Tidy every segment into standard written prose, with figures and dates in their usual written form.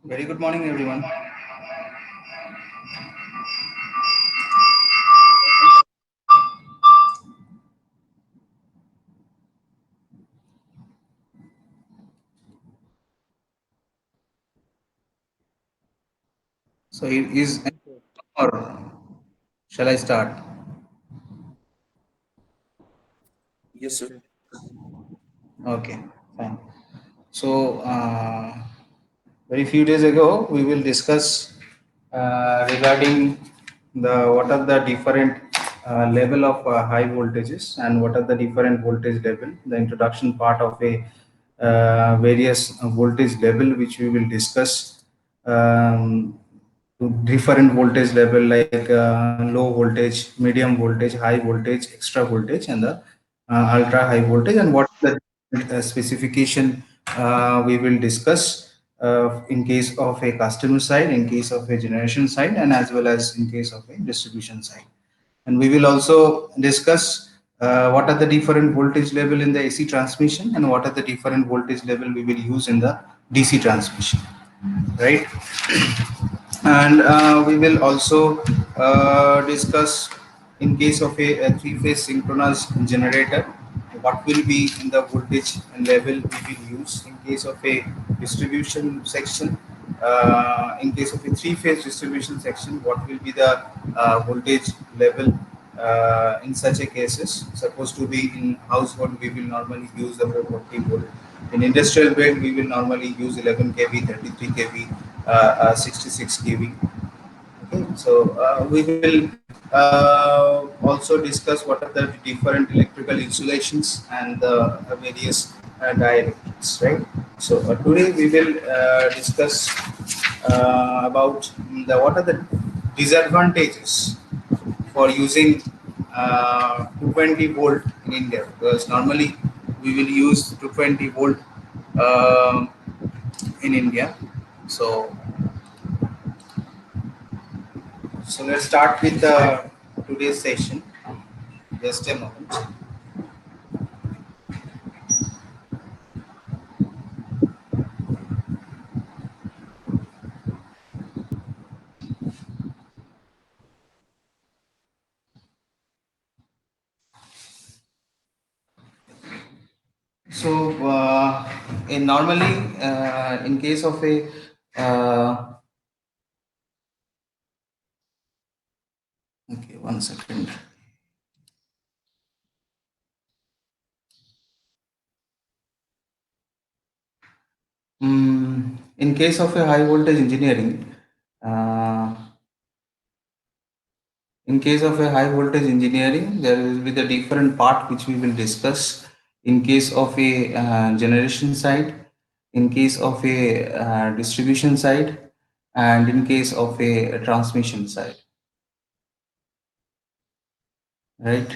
Very good morning, everyone. So, it is or shall I start? Yes, sir. Okay, fine. So, very few days ago, we will discuss regarding the what are the different level of high voltages and what are the different voltage level. The introduction part of a various voltage level which we will discuss. To different voltage level like low voltage, medium voltage, high voltage, extra voltage, and the ultra high voltage, and what the specification we will discuss in case of a customer side, in case of a generation side, and as well as in case of a distribution side. And we will also discuss what are the different voltage level in the AC transmission and what are the different voltage level we will use in the DC transmission, right? And we will also discuss in case of a three-phase synchronous generator what will be in the voltage level we will use in case of a distribution section. In case of a three-phase distribution section, what will be the voltage level in such a cases? Supposed to be in household, we will normally use the 440 volt. In industrial grade, we will normally use 11 kV, 33 kV, 66 kV. Okay, so we will also discuss what are the different electrical insulations and the various dielectrics, right? So today we will discuss about the what are the disadvantages for using 220 volt in India, because normally we will use 220 volt um in India. So So let's start with today's session. Just a moment. So in normally in case of a okay, 1 second. In case of a high voltage engineering, uh, in case of a high voltage engineering, there will be the different part which we will discuss. In case of a generation side, in case of a distribution side, and in case of a transmission side, right?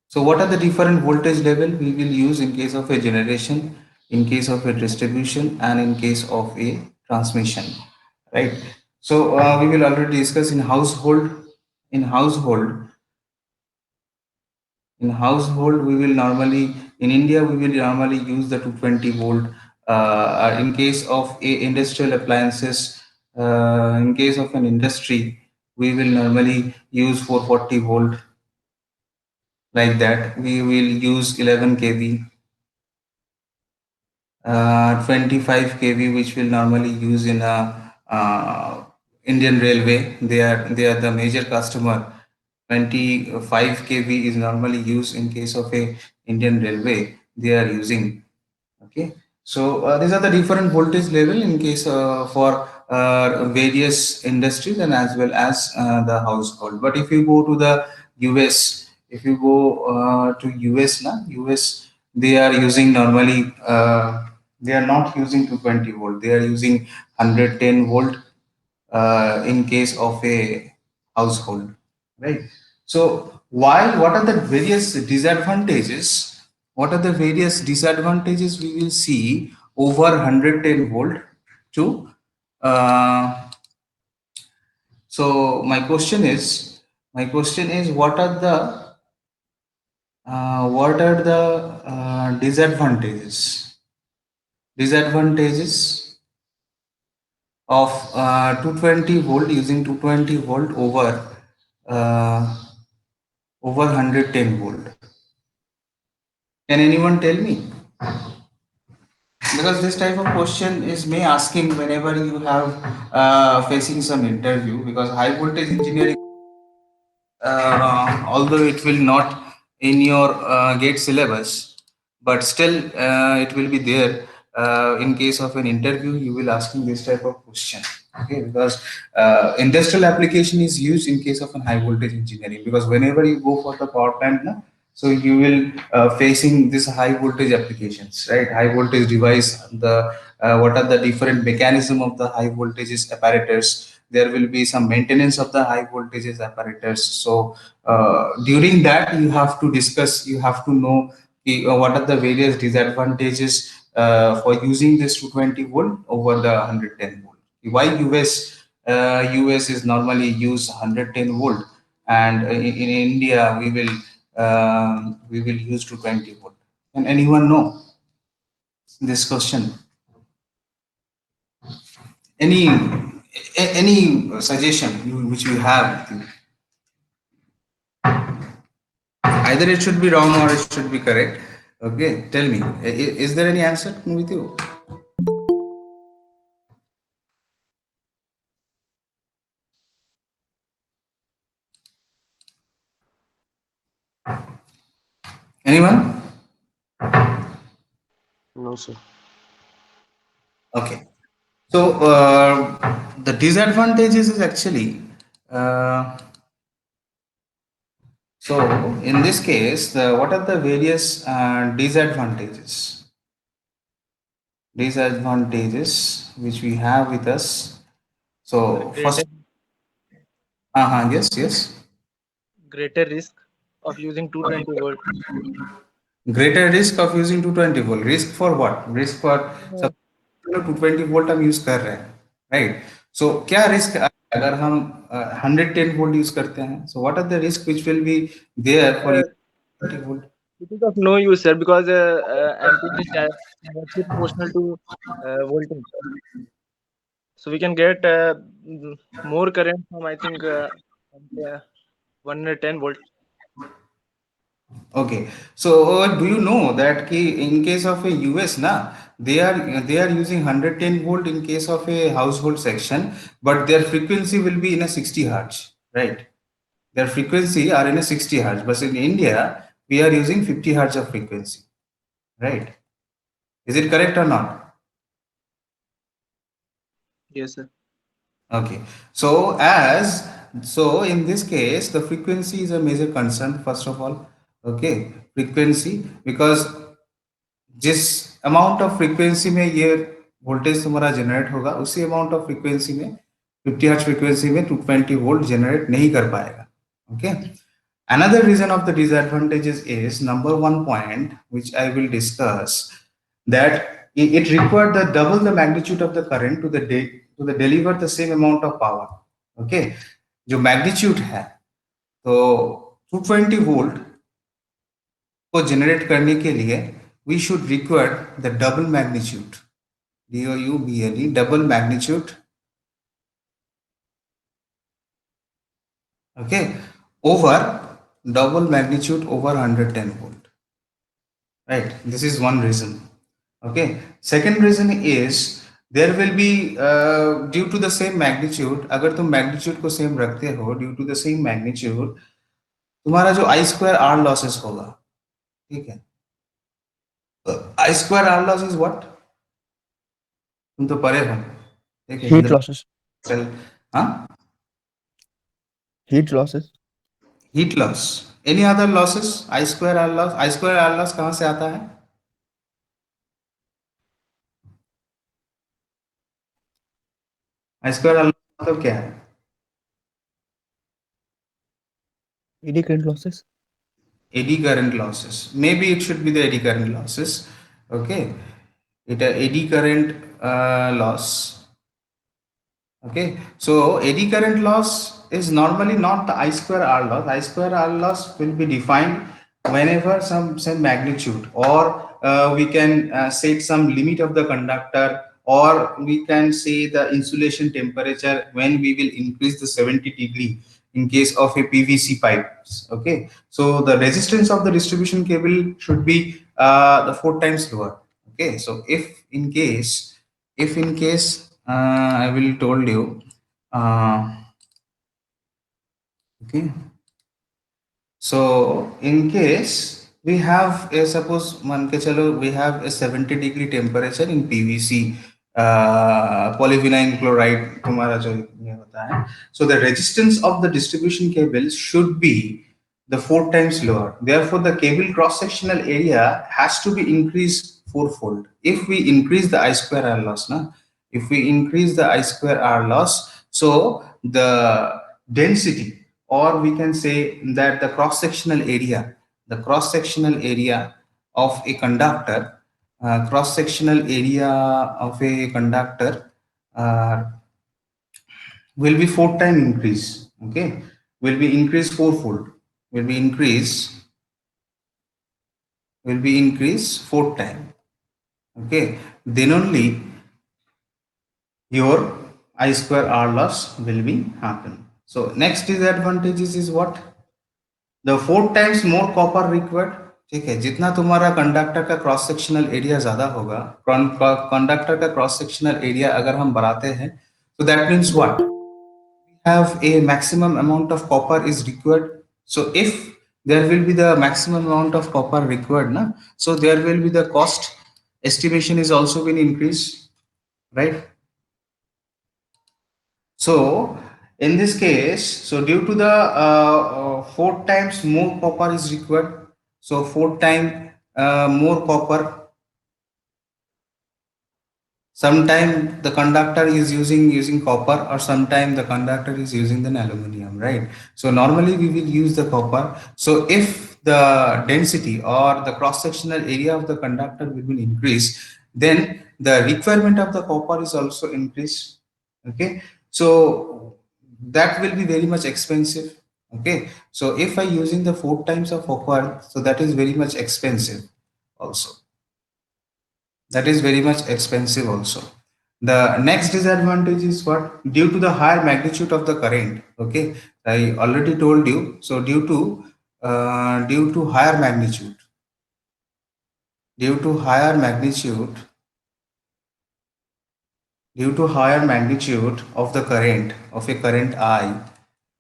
So what are the different voltage level we will use in case of a generation, in case of a distribution, and in case of a transmission, right? So we will already discuss in household. In household, we will normally in India we will normally use the 220 volt. In case of a industrial appliances, in case of an industry, we will normally use 440 volt. Like that, we will use 11 kV, 25 kV, which will normally use in a Indian Railway. They are the major customer. 25 kV is normally used in case of a Indian Railway. They are using. Okay, so these are the different voltage level in case for various industries and as well as the household. But if you go to the US, if you go to US now, US, they are using normally they are not using 220 volt, they are using 110 volt in case of a household, right? So while what are the various disadvantages, what are the various disadvantages we will see over 110 volt to uh, so my question is what are the disadvantages of 220 volt, using 220 volt uh, over 110 volt. Can anyone tell me? Because this type of question is may asking whenever you have facing some interview, because high voltage engineering, although it will not in your gate syllabus, but still it will be there. In case of an interview, you will asking this type of question. Okay, because industrial application is used in case of a high voltage engineering, because whenever you go for the power plant na, so you will facing this high voltage applications, right? High voltage device, the what are the different mechanism of the high voltages apparatus. There will be some maintenance of the high voltages apparatus. So during that you have to discuss, you have to know what are the various disadvantages for using this 220 volt over the 110 volt. Why us is normally use 110 volt, and in India we will use 220 volt. Can anyone know this question? Any any suggestion which you have? Either it should be wrong or it should be correct. Okay, tell me, is there any answer with you? Anyone? No, sir. Okay. So the disadvantages is actually uh, so in this case, what are the various disadvantages? Disadvantages which we have with us. So first, greater yes, yes. greater risk of using 220 volt. Greater risk of using 220 volt. Risk for what? Risk for Uh, सब 220 volt हम use कर रहे हैं, right? सो क्या risk अगर हम 110 volt use करते हैं? So what are the risk which will be there for uh, 20 volt? it is of no use, sir, because ampere is directly proportional to voltage. So we can get more current from, I think, uh, 110 volt. Okay, so do you know that ki in case of a US na, they are using 110 volt in case of a household section, but their frequency will be in a 60 hertz, right? Their frequency are in a 60 hertz, but in India we are using 50 hertz of frequency, right? Is it correct or not? Yes, sir. Okay. So as so in this case, the frequency is a major concern, first of all. Okay, frequency, because जिस amount of frequency में ये voltage तुम्हारा generate होगा, उसी amount of frequency में 50 hertz frequency में 220 volt generate नहीं कर पाएगा. Okay. Another reason of the disadvantages is number one point which I will discuss, that it required the double the magnitude of the current to the to the deliver the same amount of power. Okay, जो magnitude है, तो 220 volt को generate करने के लिए we should require the double magnitude, double double magnitude, okay, over double magnitude over 110 volt, right? This is one reason. Okay, second reason is there will be due to the same magnitude, अगर तुम magnitude को same रखते हो, due to the same magnitude तुम्हारा जो I square R losses होगा, ठीक है? I square R loss is what? तुम तो पढ़े हो, ठीक है? Heat losses. हाँ, Heat losses. Heat loss. Any other losses? I square R loss, I square R loss कहाँ से आता है? आई स्क्वायर आर लॉस मतलब क्या है? Eddy current losses. Eddy current losses, maybe it should be the eddy current losses. Okay, it eddy current loss. Okay, so eddy current loss is normally not the I square R loss. I square R loss will be defined whenever some magnitude, or we can set some limit of the conductor, or we can say the insulation temperature when we will increase the 70 degree in case of a PVC pipes. Okay, so the resistance of the distribution cable should be the 4 times lower. Okay, so if in case I will told you okay, so in case we have a suppose मान के चलो we have a 70 degree temperature in PVC polyvinyl chloride तुम्हारा जो ये होता है, so the resistance of the distribution cable should be the 4 times lower. Therefore, the cable cross sectional area has to be increased fourfold. If we increase the I square R loss, na, if we increase the I square R loss, so the density, or we can say that the cross sectional area of a conductor, cross sectional area of a conductor uh, will be 4 time increase. Okay, will be increased fourfold, will be increased 4 time. Okay, then only your I square R loss will be happen. So next disadvantages is what? The 4 times more copper required. ठीक है, जितना तुम्हारा conductor का cross sectional area ज्यादा होगा, conductor का cross sectional area अगर हम बढ़ाते हैं, तो that means what, have a maximum amount of copper is required. So if there will be the maximum amount of copper required, na, so there will be the cost estimation is also been increased, right? So in this case, so due to the 4 times more copper is required, so 4 times more copper. Sometime the conductor is using copper, or sometime the conductor is using the aluminum, right? So normally we will use the copper. So if the density or the cross sectional area of the conductor will be increased, then the requirement of the copper is also increased. Okay, so that will be very much expensive. Okay, so if I using the 4 times of copper, so that is very much expensive also. That is very much expensive also. The next disadvantage is what? Due to the higher magnitude of the current. Okay, I already told you. So due to higher magnitude, due to higher magnitude, due to higher magnitude of the current, of a current I.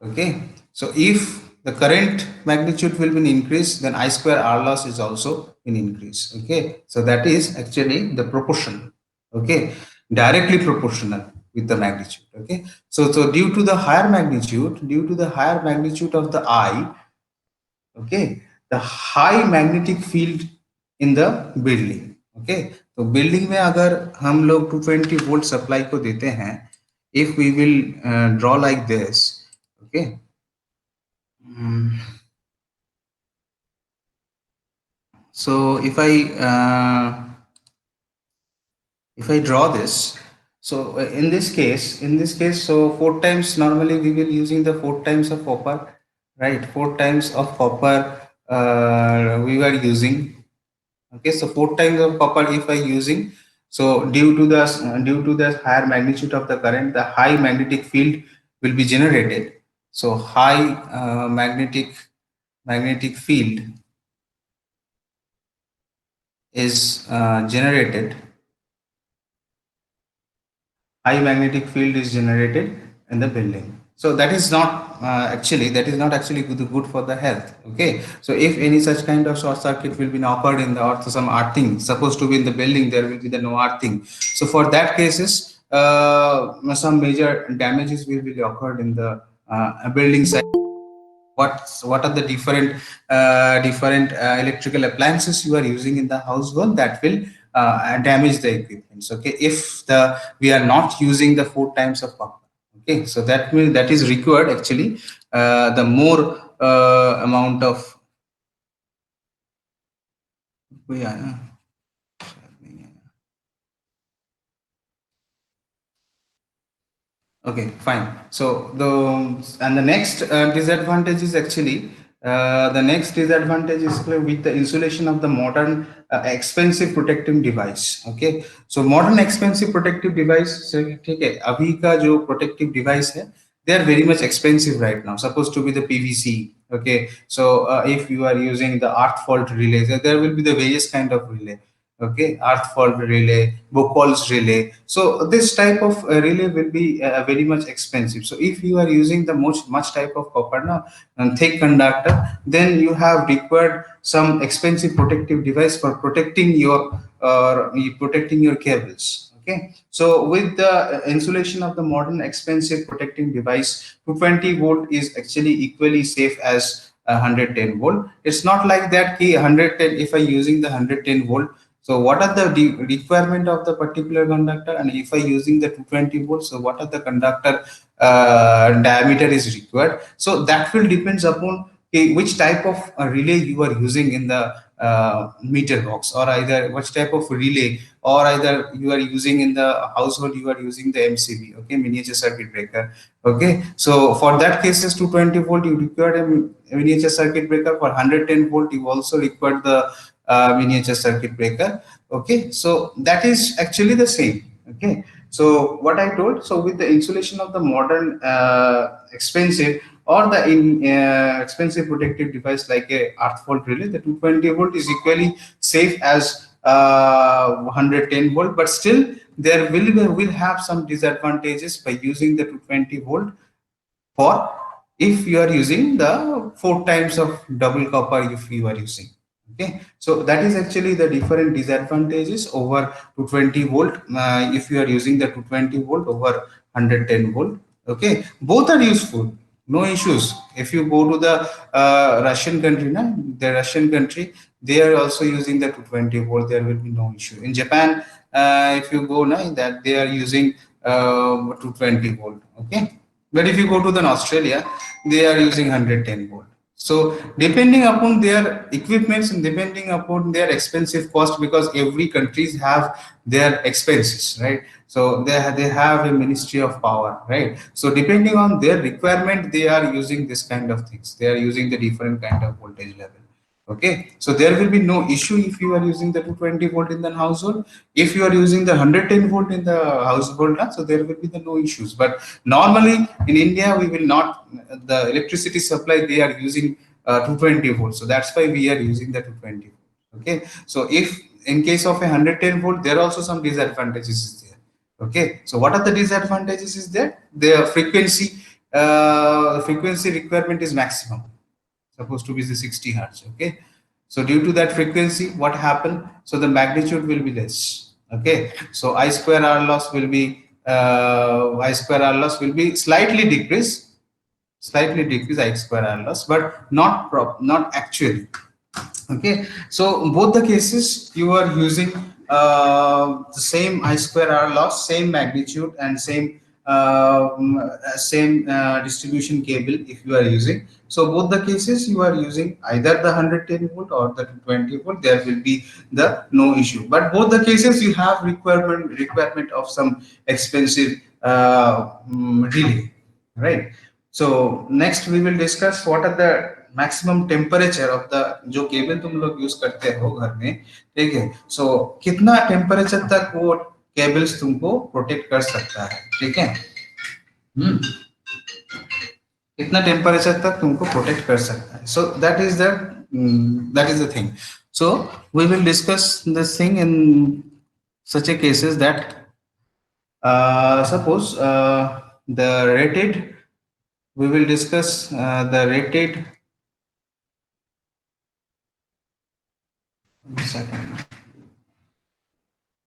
Okay, so if the current magnitude will be increased, then I square R loss is also in increase. Okay, so that is actually the proportion. Okay, directly proportional with the magnitude. Okay, so due to the higher magnitude, due to the higher magnitude of the I, okay, the high magnetic field in the building. Okay, तो building में अगर हम लोग 220 volt supply को देते हैं, if we will draw like this. Okay, so if I draw this, so in this case, so 4 times normally we will using the 4 times of copper, right? 4 times of copper we were using. Okay, so 4 times of copper if I using, so due to the higher magnitude of the current, the high magnetic field will be generated. So high magnetic field is generated. High magnetic field is generated in the building. So that is not actually good for the health. Okay, so if any such kind of short circuit will be occurred in the earth, some earthing supposed to be in the building, there will be the no earthing. So for that cases, some major damages will be occurred in the building site. What are the different electrical appliances you are using in the household that will damage the equipments. Okay, if we are not using the 4 times of copper. Okay, so that means that is required actually the more amount of okay, fine. So the next disadvantage is actually The next disadvantage is with the insulation of the modern expensive protective device. Okay, so modern expensive protective device, ठीक है, अभी का जो protective device है, they are very much expensive right now. Supposed to be the PVC. Okay, so if you are using the earth fault relays, there will be the various kind of relay. Okay, earth fault relay, Bochol's relay. So this type of relay will be very much expensive. So if you are using the much type of copper now and thick conductor, then you have required some expensive protective device for protecting your cables. Okay, so with the insulation of the modern expensive protecting device, 220-volt is actually equally safe as 110-volt. It's not like that key 110, if I using the 110-volt, so what are the requirement of the particular conductor, and if I using the 220-volt, so what are the conductor diameter is required. So that will depends upon which type of relay you are using in the meter box, or either which type of relay, or either you are using in the household, you are using the MCB, okay, miniature circuit breaker. Okay, so for that cases 220-volt you required a miniature circuit breaker. For 110-volt you also required the miniature circuit breaker. Okay, so that is actually the same. Okay, so what I told, so with the insulation of the modern expensive or the expensive protective device like a earth fault relay, the 220-volt is equally safe as 110-volt, but still there will have some disadvantages by using the 220-volt, for if you are using the 4 times of double copper if you are using. Okay, so that is actually the different disadvantages over 220-volt if you are using the 220-volt over 110-volt. Okay, both are useful, no issues. If you go to the Russian country now, the Russian country, they are also using the 220-volt, there will be no issue. In Japan, if you go now, that they are using 220-volt. Okay, but if you go to the Australia, they are using 110-volt. So depending upon their equipments and depending upon their expensive cost, because every countries have their expenses, right? So they have a ministry of power, right? So depending on their requirement, they are using this kind of things. They are using the different kind of voltage level. Okay, so there will be no issue if you are using the 220-volt in the household. If you are using the 110-volt in the household, so there will be the no issues. But normally in India, we will not, the electricity supply, they are using 220-volt. So that's why we are using the 220-volt. Okay, so if in case of a 110-volt, there are also some disadvantages is there. Okay, so what are the disadvantages is that the frequency requirement is maximum, supposed to be the 60 hertz. Okay, so due to that frequency, what happened, so the magnitude will be less. Okay, so I square R loss will be slightly decrease I square R loss, but not actually. Okay, so both the cases you are using the same I square R loss, same magnitude, and same distribution cable if you are using. So both the cases you are using either the 110-volt or the 220-volt, there will be the no issue. But both the cases you have requirement of some expensive relay, right? So next we will discuss what are the maximum temperature of the, जो cable तुम लोग use करते हो घर में, ठीक है, सो कितना टेम्परेचर तक वो केबल्स तुमको प्रोटेक्ट कर सकता है, ठीक है, कितना टेम्परेचर तक तुमको प्रोटेक्ट कर सकता है. So that is the thing. So we will discuss this thing in such a cases that suppose the rated, we will discuss the rated. Second.